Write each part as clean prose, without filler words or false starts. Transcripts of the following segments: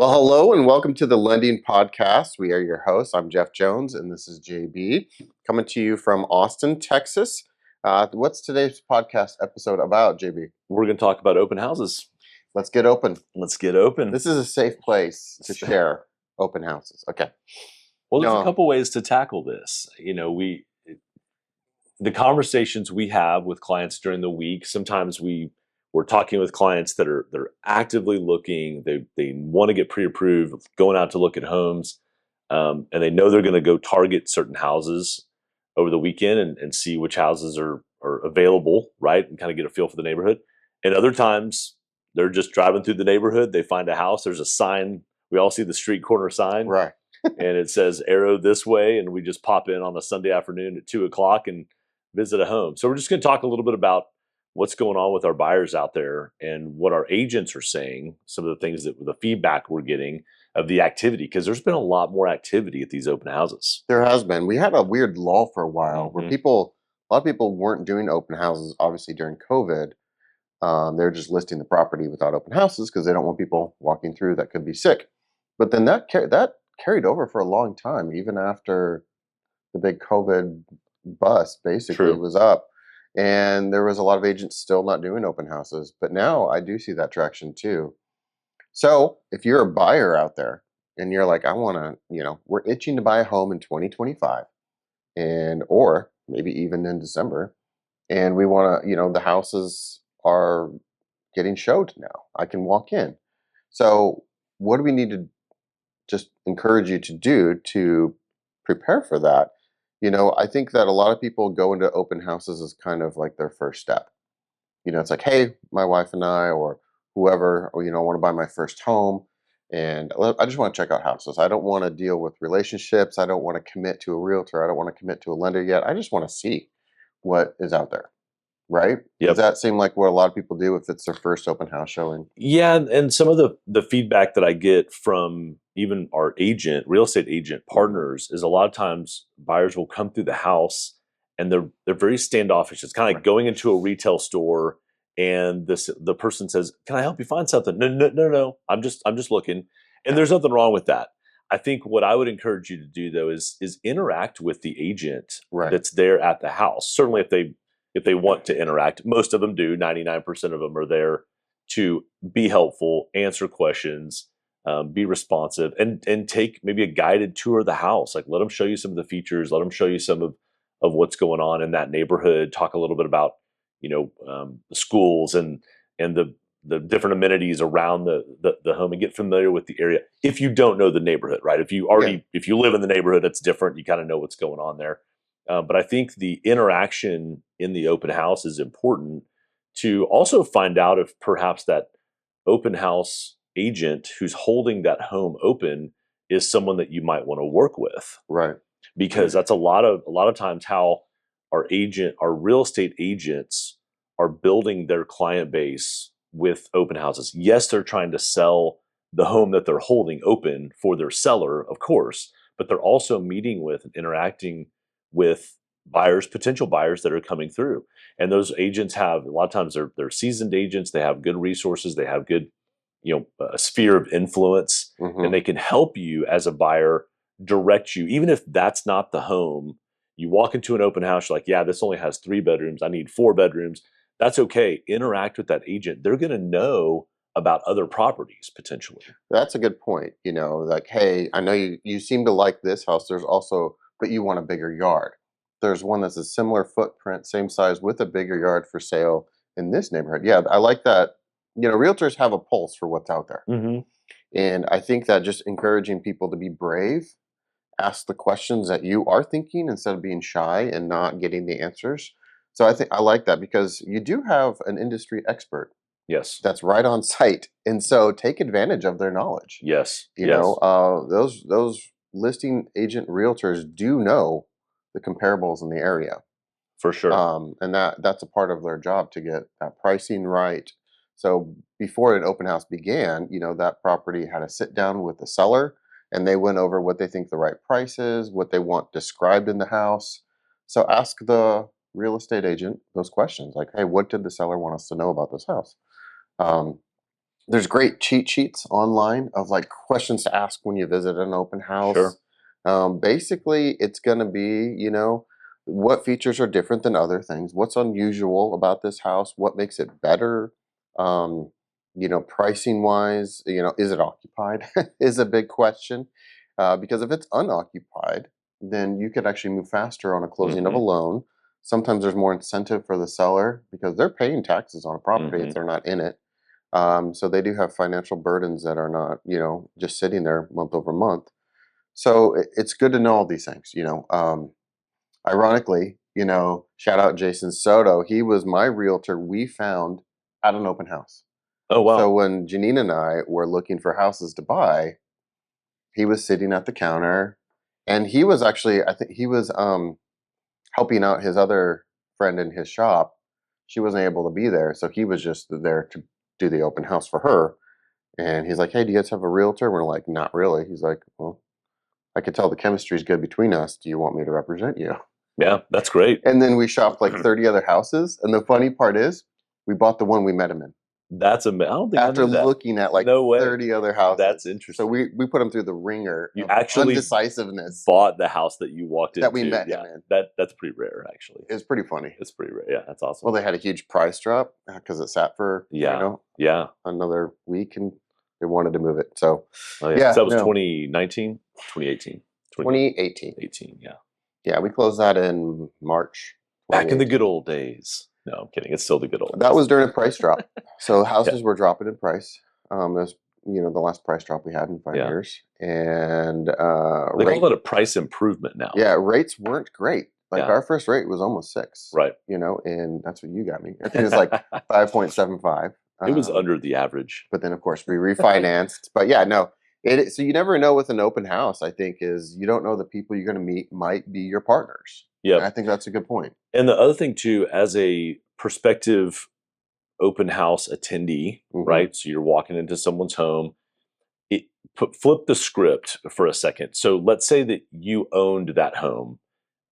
Well, hello and welcome to the Lending Podcast. We are your hosts. I'm Jeff Jones and this is JB coming to you from Austin, Texas. What's today's podcast episode about, JB? We're going to talk about open houses. Let's get open. Let's get open. This is a safe place to share open houses. Okay. Well, there's a couple ways to tackle this. The conversations we have with clients during the week, sometimes we're talking with clients they're actively looking, they want to get pre-approved, going out to look at homes, and they know they're going to go target certain houses over the weekend and see which houses are available, right? And kind of get a feel for the neighborhood. And other times they're just driving through the neighborhood, they find a house, there's a sign, we all see the street corner sign. Right. And it says arrow this way, and we just pop in on a Sunday afternoon at 2:00 and visit a home. So we're just going to talk a little bit about what's going on with our buyers out there and what our agents are saying, some of the things that the feedback we're getting of the activity, because there's been a lot more activity at these open houses. There has been. We had a weird lull for a while where a lot of people weren't doing open houses, obviously during COVID. They're just listing the property without open houses because they don't want people walking through that could be sick. But then that carried over for a long time, even after the big COVID bust basically was up. And there was a lot of agents still not doing open houses. But now I do see that traction too. So if you're a buyer out there and you're like, I want to, we're itching to buy a home in 2025 or maybe even in December, and we want to, the houses are getting showed now. I can walk in. So what do we need to just encourage you to do to prepare for that? I think that a lot of people go into open houses as kind of like their first step. It's like, hey, my wife and I, or whoever, or, I want to buy my first home. And I just want to check out houses. I don't want to deal with relationships. I don't want to commit to a realtor. I don't want to commit to a lender yet. I just want to see what is out there. Right? Yep. Does that seem like what a lot of people do if it's their first open house showing? Yeah, and some of the feedback that I get from even our real estate agent partners is a lot of times buyers will come through the house and they're very standoffish. It's kind of like going into a retail store and the person says, "Can I help you find something?" No. I'm just looking. And there's nothing wrong with that. I think what I would encourage you to do though is interact with the agent that's there at the house. Certainly if they want to interact. Most of them do. 99% of them are there to be helpful, answer questions, be responsive, and take maybe a guided tour of the house. Like, let them show you some of the features, let them show you some of what's going on in that neighborhood, talk a little bit about, the schools and the different amenities around the home, and get familiar with the area. If you don't know the neighborhood, right? If you live in the neighborhood, it's different. You kind of know what's going on there. But I think the interaction in the open house is important to also find out if perhaps that open house agent who's holding that home open is someone that you might want to work with. Right. Because that's a lot of times how our real estate agents are building their client base with open houses. Yes, they're trying to sell the home that they're holding open for their seller, of course, but they're also meeting with and interacting with potential buyers that are coming through. And those agents have, a lot of times they're seasoned agents. They have good resources. They have good, a sphere of influence, and they can help you as a buyer, direct you. Even if that's not the home, you walk into an open house, you're like, yeah, this only has 3 bedrooms. I need 4 bedrooms. That's okay. Interact with that agent. They're going to know about other properties potentially. That's a good point. Like, hey, I know you seem to like this house. But you want a bigger yard. There's one that's a similar footprint, same size, with a bigger yard for sale in this neighborhood. Yeah, I like that. Realtors have a pulse for what's out there. And I think that just encouraging people to be brave, ask the questions that you are thinking instead of being shy and not getting the answers. So I think I like that because you do have an industry expert. Yes. That's right on site. And so take advantage of their knowledge. Yes. Those listing agent realtors do know the comparables in the area. For sure. And that's a part of their job to get that pricing right. So before an open house began, that property had a sit down with the seller and they went over what they think the right price is, what they want described in the house. So ask the real estate agent those questions like, hey, what did the seller want us to know about this house? there's great cheat sheets online of like questions to ask when you visit an open house. Sure. Basically, it's going to be, what features are different than other things? What's unusual about this house? What makes it better? Um, pricing wise, is it occupied? Is a big question. Because if it's unoccupied, then you could actually move faster on a closing of a Hmm. loan. Sometimes there's more incentive for the seller because they're paying taxes on a property if Hmm. they're not in it. So they do have financial burdens that are not, just sitting there month over month. So it's good to know all these things. Ironically, shout out Jason Soto. He was my realtor we found at an open house. Oh So wow. when Janine and I were looking for houses to buy, he was sitting at the counter, and he was actually, I think he was helping out his other friend in his shop. She wasn't able to be there, so he was just there to do the open house for her. And he's like, "Hey, do you guys have a realtor?" We're like, "Not really." He's like, "Well, I could tell the chemistry's good between us. Do you want me to represent you?" Yeah, that's great. And then we shopped like 30 other houses. And the funny part is, we bought the one we met him in I don't think I after knew that. looking at like No way. 30 other That's houses. So interesting. we put him through the ringer You of actually undecisiveness bought the house that you walked that we into. met him Yeah, in. that's pretty rare, actually. It was pretty funny. It's pretty rare. Yeah, that's Well, awesome. they had a huge price drop because it sat for, Yeah, yeah. another week and they wanted to move it. So, Oh yeah. So yeah, that was no, 2019, 2018, 2018. 2018. Yeah. Yeah, we closed that in March Back in the good 2018. old days. No, I'm kidding. It's still the good old That days. was during a price drop. So Yeah, houses were dropping in price. It was, the last price drop we had in five yeah. years. And They call it a price improvement now. yeah, rates weren't great. Like Yeah, our first rate was almost six, right. and that's what you got me. I think it was like 5.75. It was under the average. But then of course we refinanced. But yeah, no. So you never know with an open house, I think, is you don't know the people you're gonna meet might be your partners. And I Yep. think that's a good point. And the other thing too, as a prospective open house attendee, Hmm. right? So you're walking into someone's home. Flip the script for a second. So let's say that you owned that home.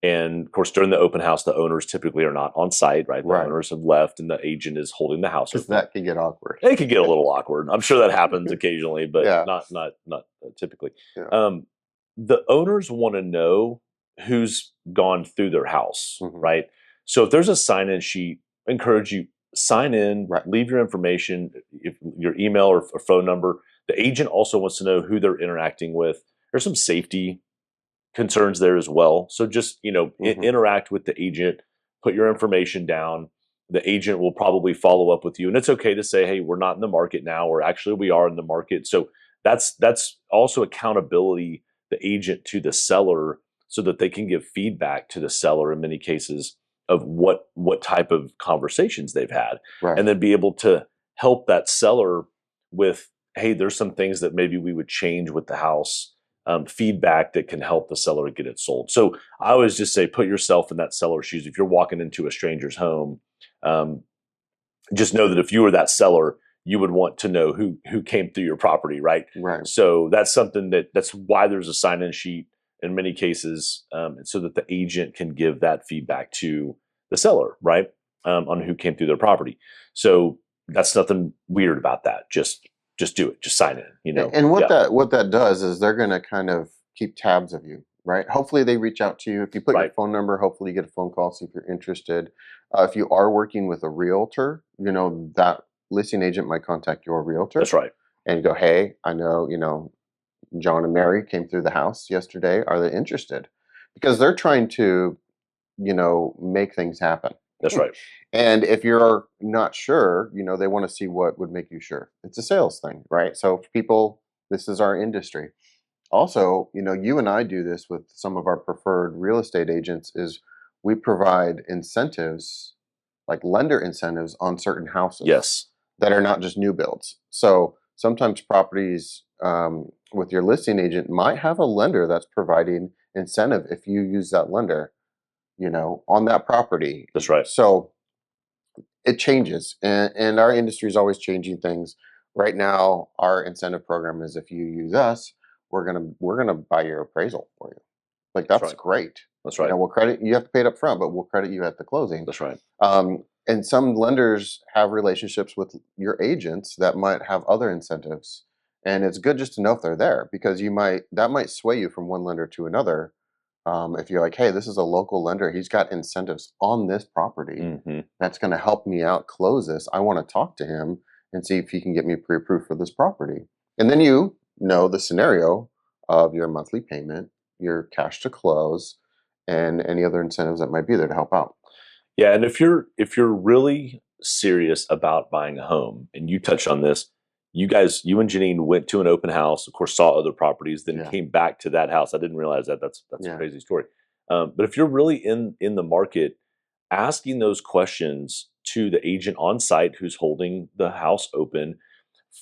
And of course, during the open house, the owners typically are not on site, right? The Right. owners have left and the agent is holding the house Because open. that can get awkward. It could get a little awkward. I'm sure that happens occasionally, but Yeah. not typically. Yeah. Um, the owners want to know who's gone through their house, Hmm. right? So if there's a sign-in sheet, I encourage you sign in, Right. leave your information, if your email or phone number. The agent also wants to know who they're interacting with. There's some safety concerns there as well. So just Hmm. interact with the agent, put your information down. The agent will probably follow up with you, and it's okay to say, "Hey, we're not in the market now," or "Actually, we are in the market." So that's also accountability the agent to the seller, so that they can give feedback to the seller in many cases of what type of conversations they've had, Right. and then be able to help that seller with, "Hey, there's some things that maybe we would change with the house." Feedback that can help the seller get it sold. So I always just say, put yourself in that seller's shoes. If you're walking into a stranger's home, um, just know that if you were that seller, you would want to know who came through your property, right? Right. So that's something that's why there's a sign-in sheet in many cases, so that the agent can give that feedback to the seller, right, on who came through their property. So that's nothing weird about that. Just do it. Just sign in. And what Yeah, that does is they're going to kind of keep tabs of you, right? Hopefully they reach out to you. If you put your right. phone number, hopefully you get a phone call, see if you're interested. If you are working with a realtor, that listing agent might contact your realtor That's right. and go, "Hey, I know, John and Mary came through the house yesterday. Are they interested?" Because they're trying to, make things happen. That's right. And if you're not sure, they want to see what would make you sure. It's a sales thing, right? So for people, this is our industry. Also, you and I do this with some of our preferred real estate agents is we provide incentives, like lender incentives on certain houses Yes, that are not just new builds. So sometimes properties with your listing agent might have a lender that's providing incentive if you use that lender, on that property. that's right. So it changes, and our industry is always changing things. Right now, our incentive program is if you use us, we're gonna buy your appraisal for you. Like That's that's right. great. That's right. We'll credit you have to pay it up front, but we'll credit you at the closing. That's right. Um, and some lenders have relationships with your agents that might have other incentives, and it's good just to know if they're there because that might sway you from one lender to another. If you're like, hey, this is a local lender, he's got incentives on this property Hmm. that's going to help me out close this. I want to talk to him and see if he can get me pre-approved for this property. And then you know the scenario of your monthly payment, your cash to close, and any other incentives that might be there to help out. Yeah, and if you're really serious about buying a home, and you touched on this, you and Janine went to an open house, of course, saw other properties, then Yeah, came back to that house. I didn't realize that. That's a yeah, crazy story. But if you're really in the market, asking those questions to the agent on site who's holding the house open,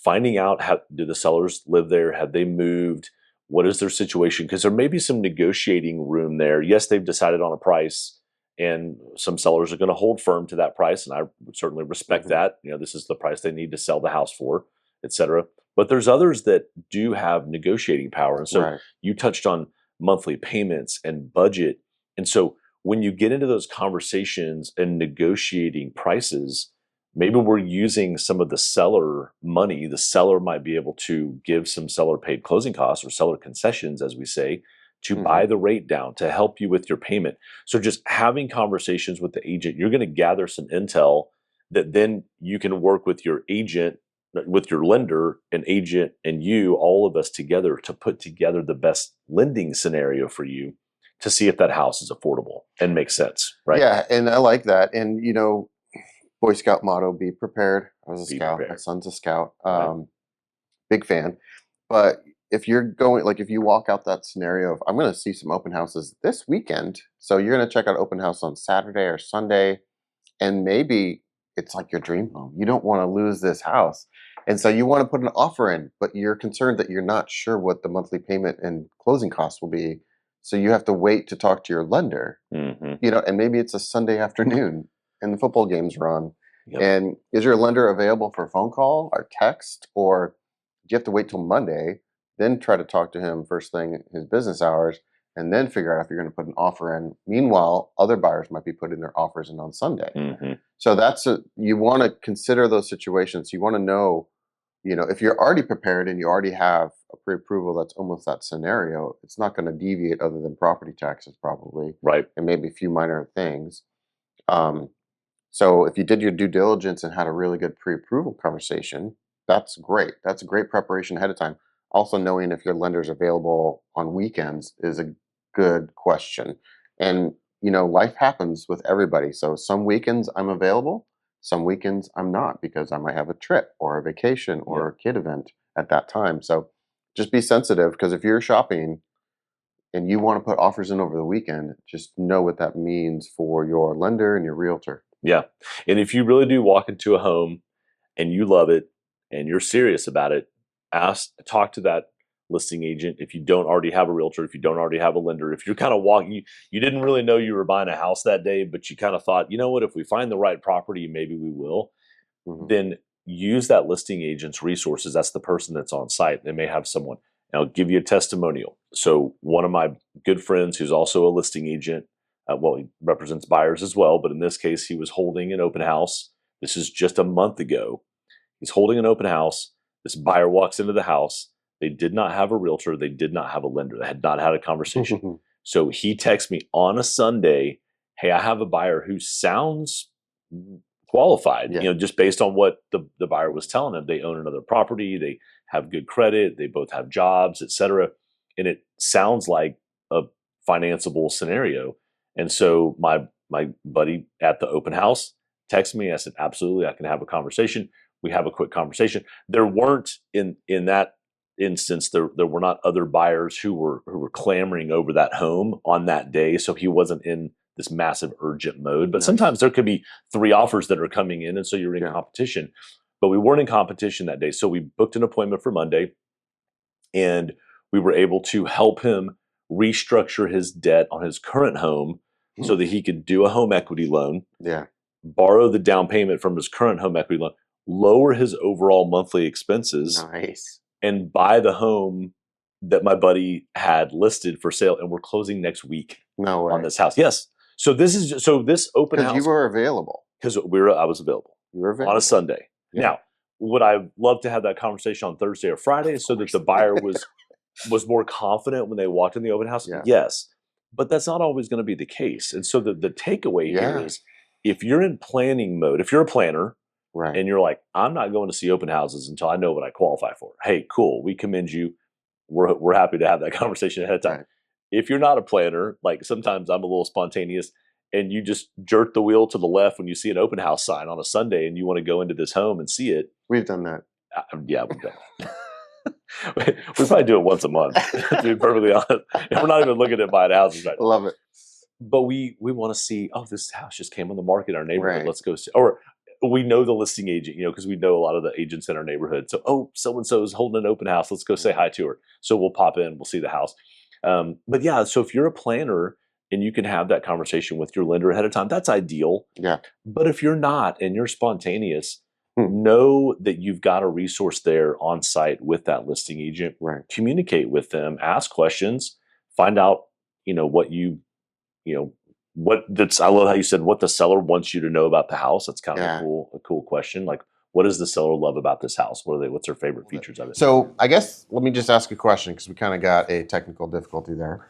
finding out how do the sellers live there, have they moved, what is their situation, because there may be some negotiating room there. Yes, they've decided on a price, and some sellers are going to hold firm to that price, and I certainly respect hmm, that. This is the price they need to sell the house for, etc. But there's others that do have negotiating power, and so right, you touched on monthly payments and budget. And so when you get into those conversations and negotiating prices, maybe we're using some of the seller money. The seller might be able to give some seller paid closing costs or seller concessions, as we say, to hmm, buy the rate down, to help you with your payment. So just having conversations with the agent, you're going to gather some intel that then you can work with your agent, with your lender, an agent, and you, all of us together, to put together the best lending scenario for you to see if that house is affordable and makes sense, right? yeah, and I like that. And Boy Scout motto: "Be prepared." I was a Be scout. My prepared, son's a scout. right? Big fan. But if you're going, like, if you walk out that scenario of, I'm going to see some open houses this weekend, so you're going to check out open house on Saturday or Sunday, and maybe it's like your dream home. You don't want to lose this house. And so you want to put an offer in, but you're concerned that you're not sure what the monthly payment and closing costs will be. So you have to wait to talk to your lender, Hmm. and maybe it's a Sunday afternoon and the football game's run. Yep. And is your lender available for a phone call or text, or do you have to wait till Monday, then try to talk to him first thing his business hours, and then figure out if you're going to put an offer in? Meanwhile, other buyers might be putting their offers in on Sunday. Hmm. So you want to consider those situations. You want to know, if you're already prepared and you already have a pre-approval that's almost that scenario, it's not going to deviate other than property taxes probably, Right. and maybe a few minor things. Um, so if you did your due diligence and had a really good pre-approval conversation, that's great. That's a great preparation ahead of time. Also, knowing if your lender's available on weekends is a good question. And life happens with everybody. So some weekends I'm available, some weekends I'm not because I might have a trip or a vacation or Yep. a kid event at that time. So just be sensitive, because if you're shopping and you want to put offers in over the weekend, just know what that means for your lender and your realtor. Yeah. And if you really do walk into a home and you love it and you're serious about it, talk to that listing agent. If you don't already have a realtor, if you don't already have a lender, if you're kind of walking, you didn't really know you were buying a house that day, but you kind of thought, you know what, if we find the right property, maybe we will, Hmm. then use that listing agent's resources. That's the person that's on site. They may have someone. And I'll give you a testimonial. So one of my good friends, who's also a listing agent, well, he represents buyers as well, but in this case, he was holding an open house. This is just a month ago. He's holding an open house. This buyer walks into the house. They did not have a realtor. They did not have a lender. They had not had a conversation. So he texts me on a Sunday, hey, I have a buyer who sounds qualified, Yeah. just based on what the buyer was telling him. They own another property. They have good credit. They both have jobs, etc. And it sounds like a financeable scenario. And so my buddy at the open house texted me. I said, absolutely, I can have a conversation. We have a quick conversation. There weren't in that instance, there were not other buyers who were clamoring over that home on that day. So he wasn't in this massive urgent mode. But Nice. sometimes there could be 3 offers that are coming in, and so you're in Yeah. competition. But we weren't in competition that day. So we booked an appointment for Monday, and we were able to help him restructure his debt on his current home so Hmm. that he could do a home equity loan, Yeah. borrow the down payment from his current home equity loan, lower his overall monthly expenses, Nice. and buy the home that my buddy had listed for sale. And we're closing next week No on way. this house. Yes. So this open Because you house. were available. because I was available You were on a available. Sunday. Yeah. Now, would I love to have that conversation on Thursday or Friday so that the buyer was more confident when they walked in the open house? Yeah. Yes, but that's not always going to be the case. And so the takeaway here Yeah. is, if you're in planning mode, if you're a planner Right. and you're like, I'm not going to see open houses until I know what I qualify for. Hey, cool. We commend you. We're happy to have that conversation ahead of time. Right. If you're not a planner, like sometimes I'm a little spontaneous, and you just jerk the wheel to the left when you see an open house sign on a Sunday and you want to go into this home and see it. We've done that. Yeah, we've done it. We probably do it once a month, to be perfectly honest. And we're not even looking at buying houses right now. Love it. But we want to see, oh, this house just came on the market in our neighborhood. Right. Let's go see. Or we know the listing agent, because we know a lot of the agents in our neighborhood. So, oh, so-and-so is holding an open house. Let's go say hi to her. So we'll pop in, we'll see the house. But yeah, so if you're a planner and you can have that conversation with your lender ahead of time, that's ideal. Yeah. But if you're not and you're spontaneous, know that you've got a resource there on site with that listing agent. Right. Communicate with them, ask questions, find out, I love how you said what the seller wants you to know about the house. That's kind of a cool question. Like, what does the seller love about this house? What's their favorite features of it? So I guess let me just ask a question, because we kind of got a technical difficulty there.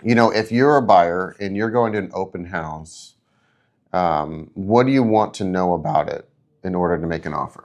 If you're a buyer and you're going to an open house, what do you want to know about it in order to make an offer?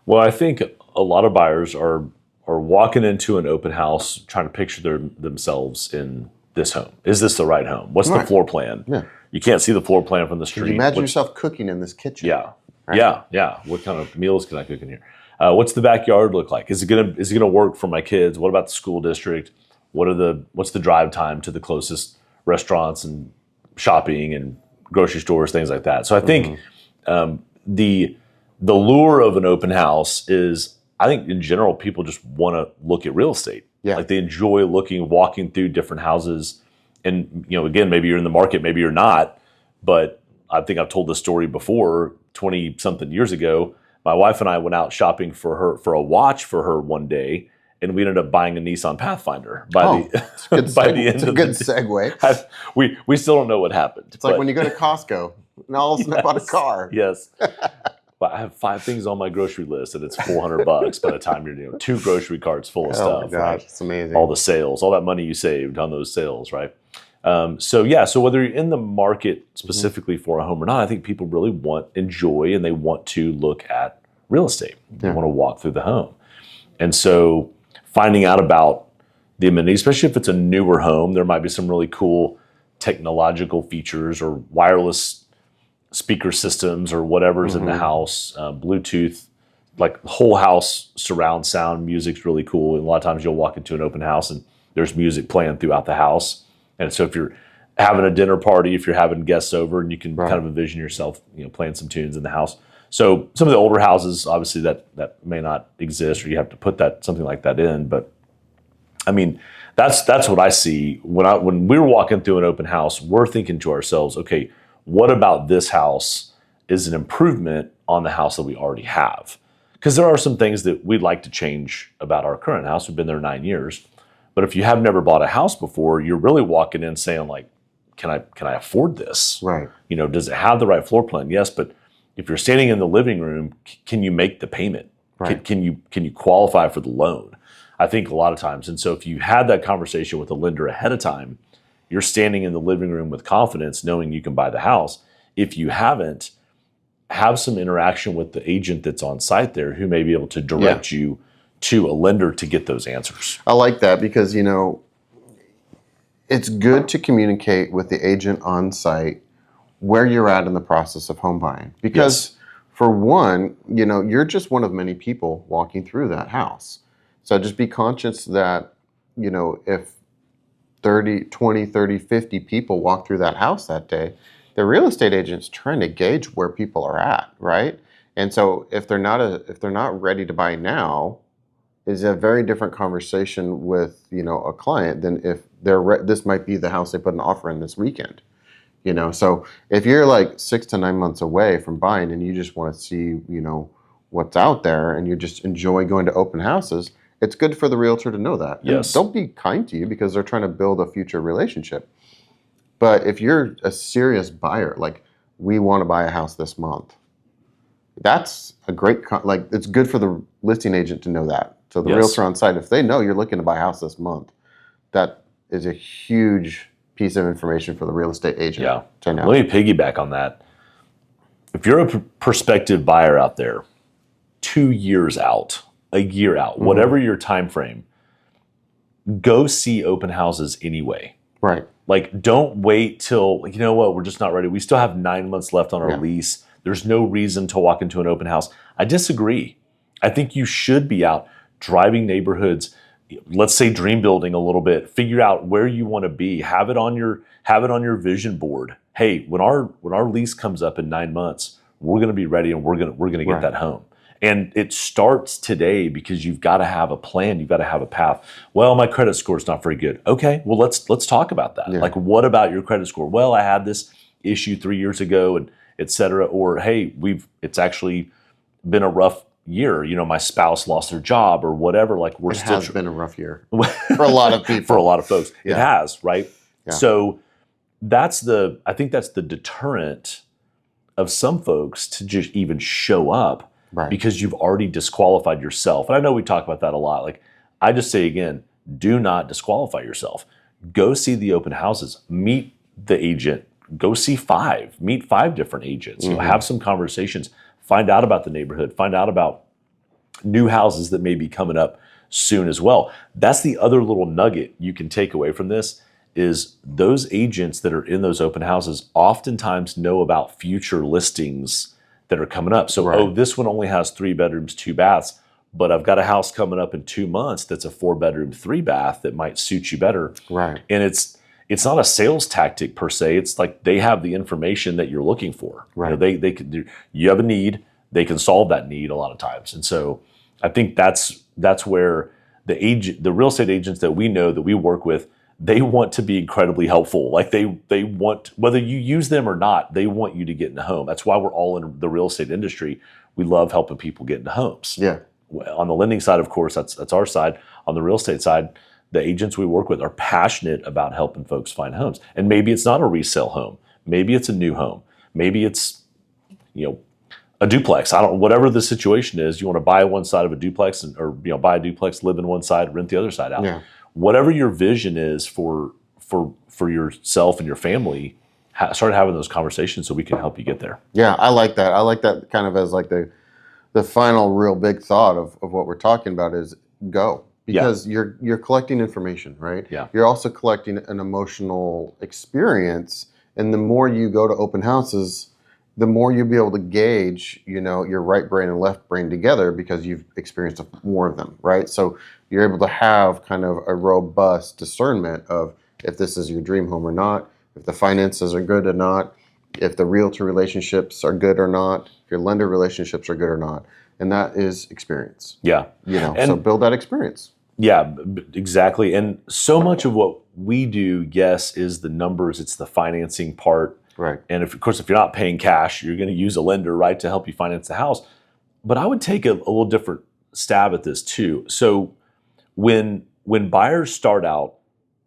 Well, I think a lot of buyers are walking into an open house trying to picture themselves in this home. Is this the right home? What's the floor plan? Yeah. You can't see the floor plan from the street. Can you imagine yourself cooking in this kitchen? Yeah. Right? Yeah. What kind of meals can I cook in here? What's the backyard look like? Is it gonna work for my kids? What about the school district? What's the drive time to the closest restaurants and shopping and grocery stores, things like that. So I think the lure of an open house is, I think in general, people just want to look at real estate. Yeah. Like they enjoy walking through different houses. And, again, maybe you're in the market, maybe you're not. But I think I've told this story before, 20 something years ago. My wife and I went out shopping for a watch for her one day, and we ended up buying a Nissan Pathfinder by the end it's a of good the day. segue. We still don't know what happened. It's like when you go to Costco and all of a sudden I bought a car. Yes. But I have 5 things on my grocery list, and it's $400 by the time you're doing 2 grocery carts full of stuff. Oh my gosh, right? it's amazing. All the sales, all that money you saved on those sales, right? So whether you're in the market specifically for a home or not, I think people really enjoy, and they want to look at real estate. They want to walk through the home. And so finding out about the amenities, especially if it's a newer home, there might be some really cool technological features or wireless speaker systems or whatever's in the house, Bluetooth, like whole house surround sound music's really cool. And a lot of times you'll walk into an open house and there's music playing throughout the house. And so if you're having a dinner party, if you're having guests over, and you can kind of envision yourself, playing some tunes in the house. So some of the older houses, obviously that may not exist, or you have to put something like that in. But I mean, that's what I see when we're walking through an open house. We're thinking to ourselves, okay, what about this house is an improvement on the house that we already have? Because there are some things that we'd like to change about our current house. We've been there 9 years. But if you have never bought a house before, you're really walking in saying, like, can I afford this? Right. Does it have the right floor plan? Yes, but if you're standing in the living room, can you make the payment? Right. Can you qualify for the loan? I think a lot of times. And so if you had that conversation with a lender ahead of time, you're standing in the living room with confidence, knowing you can buy the house. If you haven't, have some interaction with the agent that's on site there, who may be able to direct you to a lender to get those answers. I like that, because, it's good to communicate with the agent on site where you're at in the process of home buying. Because for one, you're just one of many people walking through that house. So just be conscious that, if 30, 20, 30, 50 people walk through that house that day, the real estate agent's trying to gauge where people are at, right? And so if they're not ready to buy now, is a very different conversation with, a client than if this might be the house they put an offer in this weekend. So if you're like 6 to 9 months away from buying and you just want to see, what's out there, and you just enjoy going to open houses, it's good for the realtor to know that. Yes. And don't be kind to you, because they're trying to build a future relationship. But if you're a serious buyer, like we want to buy a house this month. That's a great, like, it's good for the listing agent to know that. So the realtor on site, if they know you're looking to buy a house this month, that is a huge piece of information for the real estate agent to know. Let me piggyback on that. If you're a prospective buyer out there, 2 years out, a year out, whatever your time frame, go see open houses anyway. Right. Like, don't wait till, you know what, we're just not ready. We still have 9 months left on our lease. There's no reason to walk into an open house. I disagree. I think you should be out driving neighborhoods. Let's say dream building a little bit. Figure out where you want to be. Have it on your vision board. Hey, when our lease comes up in 9 months, we're going to be ready and we're going to get that home. And it starts today because you've got to have a plan. You've got to have a path. Well, my credit score is not very good. Okay, well let's talk about that. Like, what about your credit score? Well, I had this issue 3 years ago, and et cetera. Or hey, it's actually been a rough year. You know, my spouse lost their job or whatever. Like, it has been a rough year for a lot of people, for a lot of folks. It has, right? Yeah. So I think that's the deterrent of some folks to just even show up. Right. Because you've already disqualified yourself. And I know we talk about that a lot. Like, I just say again, do not disqualify yourself. Go see the open houses. Meet the agent. Go see meet 5 different agents. You know, have some conversations. Find out about the neighborhood. Find out about new houses that may be coming up soon as well. That's the other little nugget you can take away from this, is those agents that are in those open houses oftentimes know about future listings that are coming up. So, this one only has 3 bedrooms, 2 baths, but I've got a house coming up in 2 months that's a 4-bedroom, 3-bath that might suit you better. Right. And it's not a sales tactic per se. It's like they have the information that you're looking for. Right. You know, they could do, you have a need, they can solve that need a lot of times. And so I think that's where the real estate agents that we know, that we work with, they want to be incredibly helpful. Like, they want, whether you use them or not, they want you to get into home. That's why we're all in the real estate industry. We love helping people get into homes. Yeah. On the lending side, of course, that's our side. On the real estate side, the agents we work with are passionate about helping folks find homes. And maybe it's not a resale home. Maybe it's a new home. Maybe it's, a duplex. Whatever the situation is, you want to buy one side of a duplex or buy a duplex, live in one side, rent the other side out. Yeah. Whatever your vision is for yourself and your family, start having those conversations so we can help you get there. Yeah, I like that. I like that kind of as like the final real big thought of what we're talking about is go. Because you're collecting information, right? Yeah. You're also collecting an emotional experience, and the more you go to open houses, the more you'll be able to gauge, your right brain and left brain together because you've experienced more of them, right? So you're able to have kind of a robust discernment of if this is your dream home or not, if the finances are good or not, if the realtor relationships are good or not, if your lender relationships are good or not. And that is experience. Yeah. So build that experience. Yeah, exactly. And so much of what we do, is the numbers. It's the financing part. Right. And of course, if you're not paying cash, you're going to use a lender, right, to help you finance the house. But I would take a little different stab at this too. So when buyers start out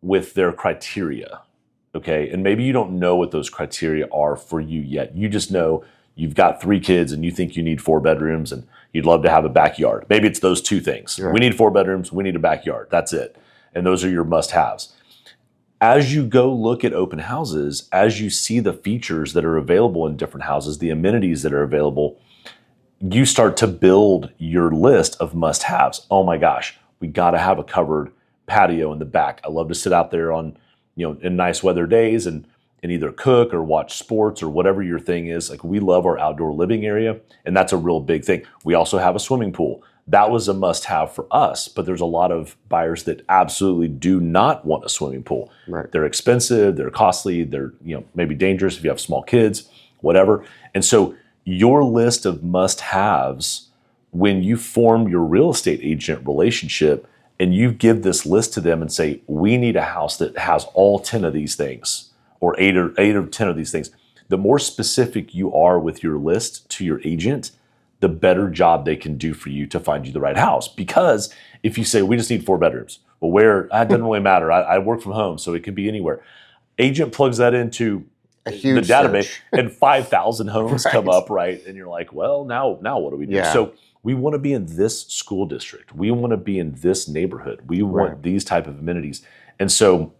with their criteria, okay, and maybe you don't know what those criteria are for you yet. You just know you've got 3 kids and you think you need 4 bedrooms and you'd love to have a backyard. Maybe it's those 2 things. Right. We need 4 bedrooms, we need a backyard. That's it. And those are your must-haves. As you go look at open houses, as you see the features that are available in different houses, the amenities that are available, you start to build your list of must-haves. Oh my gosh, we got to have a covered patio in the back. I love to sit out there on, in nice weather days and either cook or watch sports or whatever your thing is. Like, we love our outdoor living area, and that's a real big thing. We also have a swimming pool. That was a must-have for us, but there's a lot of buyers that absolutely do not want a swimming pool. Right. They're expensive, they're costly, they're maybe dangerous if you have small kids, whatever. And so your list of must-haves, when you form your real estate agent relationship and you give this list to them and say, we need a house that has all 10 of these things, or 8 or 10 of these things, the more specific you are with your list to your agent, the better job they can do for you to find you the right house. Because if you say, we just need 4 bedrooms, well, where, that doesn't really matter. I work from home, so it could be anywhere. Agent plugs that into a the huge database, search. and 5,000 homes come Right. up, right? And you're like, well, now what do we do? Yeah. So we want to be in this school district. We want to be in this neighborhood. We want Right. these type of amenities. And so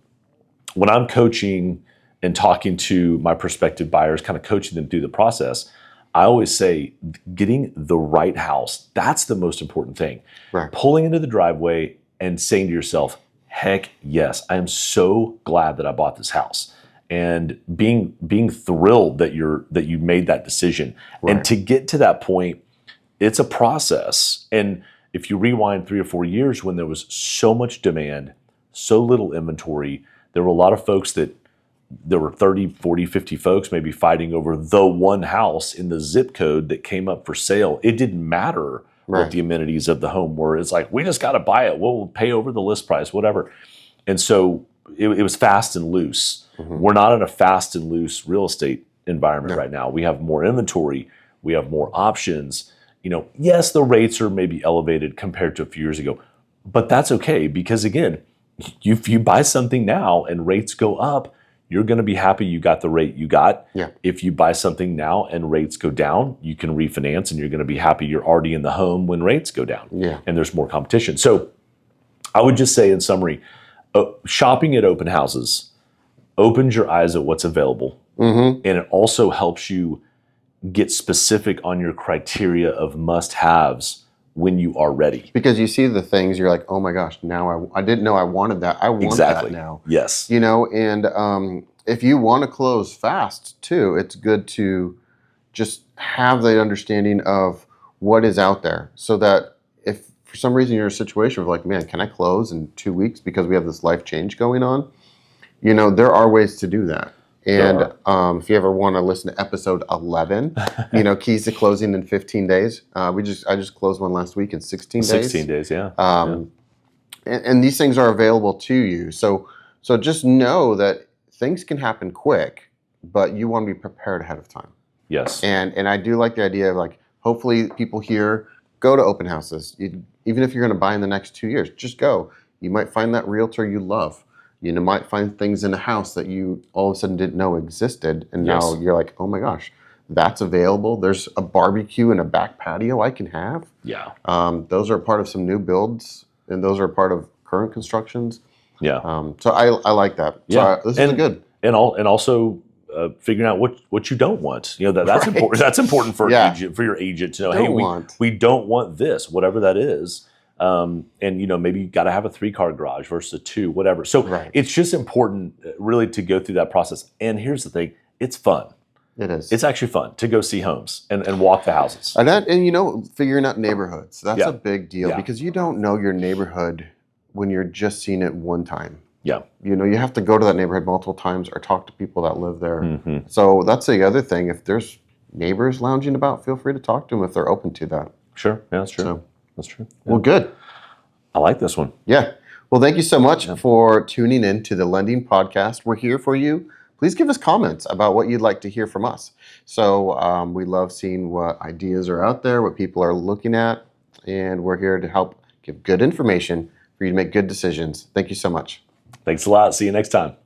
when I'm coaching and talking to my prospective buyers, kind of coaching them through the process, I always say getting the right house, that's the most important thing. Right. Pulling into the driveway and saying to yourself, heck yes, I am so glad that I bought this house. And being thrilled that you made that decision. Right. And to get to that point, it's a process. And if you rewind 3 or 4 years when there was so much demand, so little inventory, there were a lot of folks that there were 30, 40, 50 folks maybe fighting over the one house in the zip code that came up for sale. It didn't matter Right. what the amenities of the home were. It's like, we just got to buy it. We'll pay over the list price, whatever. And so it was fast and loose. Mm-hmm. We're not in a fast and loose real estate environment No. right now. We have more inventory. We have more options. Yes, the rates are maybe elevated compared to a few years ago, but that's okay because, again, if you buy something now and rates go up, you're going to be happy you got the rate you got. Yeah. If you buy something now and rates go down, you can refinance and you're going to be happy you're already in the home when rates go down. Yeah. And there's more competition. So I would just say in summary, shopping at open houses opens your eyes at what's available. Mm-hmm. And it also helps you get specific on your criteria of must-haves when you are ready. Because you see the things, you're like, oh my gosh, now I didn't know I wanted that. I want Exactly. that now. Yes. And if you want to close fast too, it's good to just have the understanding of what is out there so that if for some reason you're in a situation of like, man, can I close in 2 weeks because we have this life change going on? There are ways to do that. And if you ever want to listen to episode 11, keys to closing in 15 days. I just closed one last week in 16 days. 16 days, yeah. And these things are available to you. So just know that things can happen quick, but you want to be prepared ahead of time. Yes. And I do like the idea of like, hopefully people here go to open houses. Even if you're going to buy in the next 2 years, just go. You might find that realtor you love. You might find things in a house that you all of a sudden didn't know existed. And now you're like, oh my gosh, that's available. There's a barbecue and a back patio I can have. Yeah. Those are part of some new builds, and those are part of current constructions. Yeah. So I like that. Yeah. So this is good. And also figuring out what you don't want. That's Right. important. That's important for Yeah. an agent, for your agent to know. Don't we don't want this, whatever that is. And maybe you got to have a 3-car garage versus a 2, whatever. So Right. it's just important, really, to go through that process. And here's the thing: it's fun. It is. It's actually fun to go see homes and walk the houses. And figuring out neighborhoods. That's Yeah. a big deal because you don't know your neighborhood when you're just seeing it one time. Yeah. You have to go to that neighborhood multiple times or talk to people that live there. Mm-hmm. So that's the other thing. If there's neighbors lounging about, feel free to talk to them if they're open to that. Sure. Yeah, that's true. So, That's true. well, good. I like this one. Yeah. Well, thank you so much for tuning in to the Lending Podcast. We're here for you. Please give us comments about what you'd like to hear from us. So we love seeing what ideas are out there, what people are looking at, and we're here to help give good information for you to make good decisions. Thank you so much. Thanks a lot. See you next time.